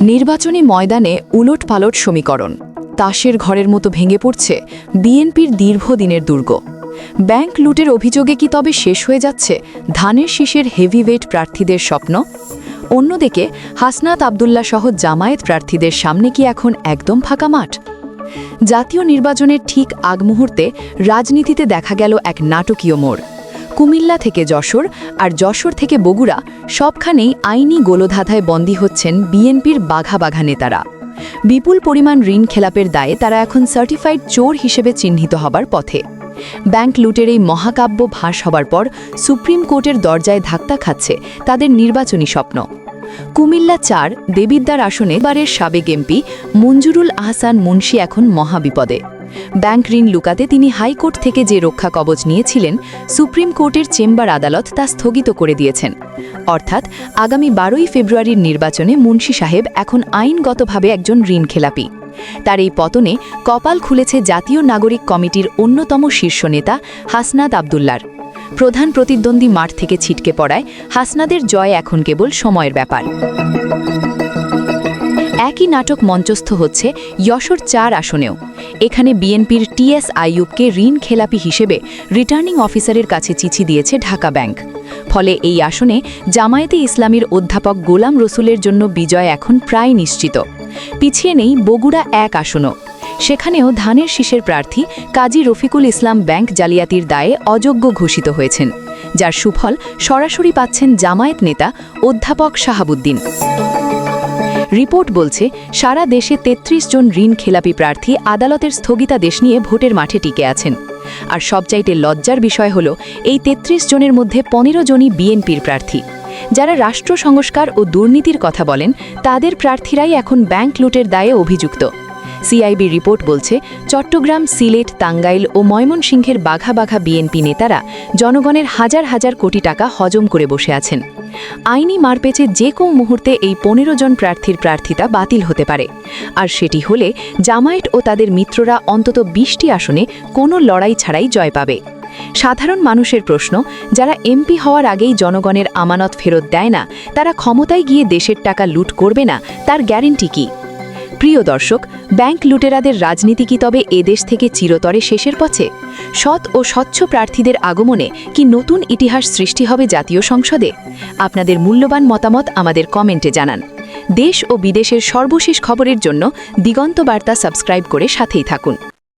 নির্বাচনী ময়দানে উলটপালট সমীকরণ, তাসের ঘরের মতো ভেঙে পড়ছে বিএনপির দীর্ঘদিনের দুর্গ। ব্যাংক লুটের অভিযোগে কি তবে শেষ হয়ে যাচ্ছে ধানের শীষের হেভিওয়েট প্রার্থীদের স্বপ্ন? অন্যদিকে হাসনাত আবদুল্লাহ সহ জামায়াত প্রার্থীদের সামনে কি এখন একদম ফাঁকা মাঠ? জাতীয় নির্বাচনের ঠিক আগ মুহূর্তে রাজনীতিতে দেখা গেল এক নাটকীয় মোড়। কুমিল্লা থেকে যশোর আর যশোর থেকে বগুড়া সবখানেই আইনি গোলধাঁধায় বন্দী হচ্ছেন বিএনপির বাঘা বাঘা নেতারা। বিপুল পরিমাণ ঋণ খেলাপের দায়ে তারা এখন সার্টিফাইড চোর হিসেবে চিহ্নিত হবার পথে। ব্যাংক লুটের এই মহাকাব্য ভাস হবার পর সুপ্রিম কোর্টের দরজায় ধাক্কা খাচ্ছে তাদের নির্বাচনী স্বপ্ন। কুমিল্লা ৪ দেবিদ্বার আসনে বারের সাবেক এমপি মঞ্জুরুল আহসান মুন্সি এখন মহাবিপদে। ব্যাংক ঋণ লুকাতে তিনি হাইকোর্ট থেকে যে রক্ষা কবচ নিয়েছিলেন, সুপ্রিম কোর্টের চেম্বার আদালত তা স্থগিত করে দিয়েছেন। অর্থাৎ আগামী ১২ই ফেব্রুয়ারির নির্বাচনে মুন্সি সাহেব এখন আইনগতভাবে একজন ঋণ খেলাপি। তার এই পতনে কপাল খুলেছে জাতীয় নাগরিক কমিটির অন্যতম শীর্ষ নেতা হাসনাত আবদুল্লার। প্রধান প্রতিদ্বন্দ্বী মাঠ থেকে ছিটকে পড়ায় হাসনাদের জয় এখন কেবল সময়ের ব্যাপার। একই নাটক মঞ্চস্থ হচ্ছে যশোর ৪ আসনেও। এখানে বিএনপির টিএস আইয়ুবকে ঋণ খেলাপি হিসেবে রিটার্নিং অফিসারের কাছে চিঠি দিয়েছে ঢাকা ব্যাংক। ফলে এই আসনে জামায়াতে ইসলামীর অধ্যাপক গোলাম রসুলের জন্য বিজয় এখন প্রায় নিশ্চিত। পিছিয়ে নেই বগুড়া ১ আসনও। সেখানেও ধানের শীষের প্রার্থী কাজী রফিকুল ইসলাম ব্যাংক জালিয়াতির দায়ে অযোগ্য ঘোষিত হয়েছেন, যার সুফল সরাসরি পাচ্ছেন জামায়াত নেতা অধ্যাপক শাহাবুদ্দিন। রিপোর্ট বলছে সারা দেশে ৩৩ জন ঋণ খেলাপি প্রার্থী আদালতের স্থগিতাদেশ নিয়ে ভোটের মাঠে টিকে আছেন। আর সবচাইতে লজ্জার বিষয় হল এই ৩৩ জনের মধ্যে ১৫ জনই বিএনপির প্রার্থী। যারা রাষ্ট্র সংস্কার ও দুর্নীতির কথা বলেন তাদের প্রার্থীরাই এখন ব্যাংক লুটের দায়ে অভিযুক্ত। সিআইবি রিপোর্ট বলছে চট্টগ্রাম, সিলেট, টাঙ্গাইল ও ময়মনসিংহের বাঘা বাঘা বিএনপি নেতারা জনগণের হাজার হাজার কোটি টাকা হজম করে বসে আছেন। আইনি মারপেচে যে কোনো মুহূর্তে এই ১৫ জন প্রার্থীর প্রার্থিতা বাতিল হতে পারে। আর সেটি হলে জামায়াত ও তাদের মিত্ররা অন্তত ২০টি আসনে কোনো লড়াই ছাড়াই জয় পাবে। সাধারণ মানুষের প্রশ্ন, যারা এমপি হওয়ার আগেই জনগণের আমানত ফেরত দেয় না, তারা ক্ষমতায় গিয়ে দেশের টাকা লুট করবে না, তার গ্যারেন্টি কি? প্রিয় দর্শক, ব্যাংক লুটেরাদের রাজনীতি কি তবে এদেশ থেকে চিরতরে শেষের পথে? সৎ ও স্বচ্ছ প্রার্থীদের আগমনে কি নতুন ইতিহাস সৃষ্টি হবে জাতীয় সংসদে? আপনাদের মূল্যবান মতামত আমাদের কমেন্টে জানান। দেশ ও বিদেশের সর্বশেষ খবরের জন্য দিগন্ত বার্তা সাবস্ক্রাইব করে সাথেই থাকুন।